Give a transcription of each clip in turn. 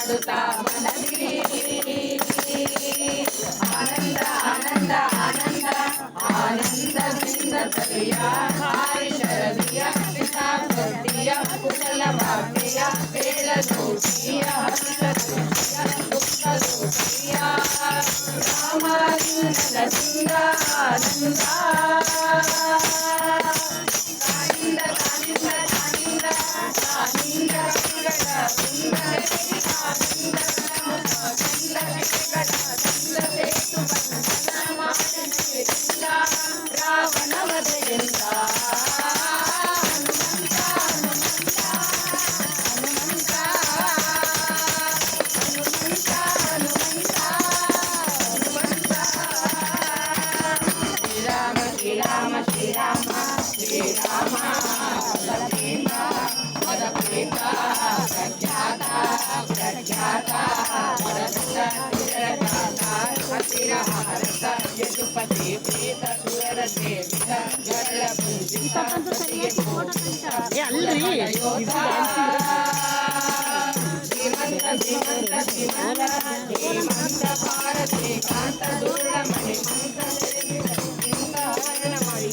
ಮಾಡುತ್ತಾ ಮನದಿ ಆನಂದ ಆನಂದ ಆನಂದ ಆನಂದದಿಂದ ತಲೆಯ ಹಾರಿ ಶರದಿಯ ಪಿತಾಂಬರ್ತಿಯ ಕುಶಲ ಭಾಗ್ಯ ಬೇಡ ದೋಷಿಯ ಹರ್ಷ ದೋಷಿಯ ದುಃಖ ದೋಷಿಯ ರಾಮಾನಂದ ಸಿಂಗ ಆನಂದ ತಾನಿಂದ ತಾನಿಂದ ತಾನಿಂದ ತಾನಿಂದ ರಾವಣ ವಧೆಯಿಂದ ಶ್ರೀರಾಮ ಶ್ರೀರಾಮ ಶ್ರೀರಾಮ ಪ್ರಖ್ಯಾತ ಪ್ರಖ್ಯಾತ ಹಸಿರ ಭಾರತ ಯದುಪತಿ ಪ್ರೇತ ಸುರರ ಸೇವಿತ ಗರಳ ಪೂಜಿತ ಯೋಧ ಶ್ರೀಮಂತ ಶ್ರೀಮಂತ ಶ್ರೀಮಂತ ಶ್ರೀಮಂತ ಭಾರತಿ ಕಾಂತ ದುರ್ಳ ಮಣಿಮಂತ ಹರಣ ಮಾಡಿ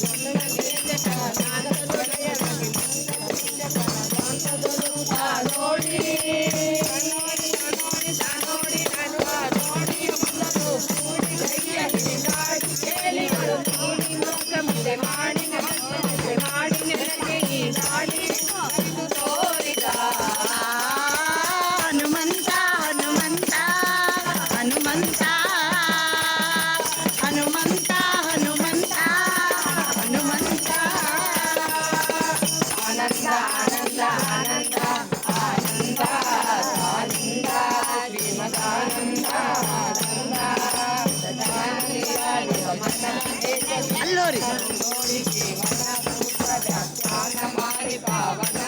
allori ಪಾವನ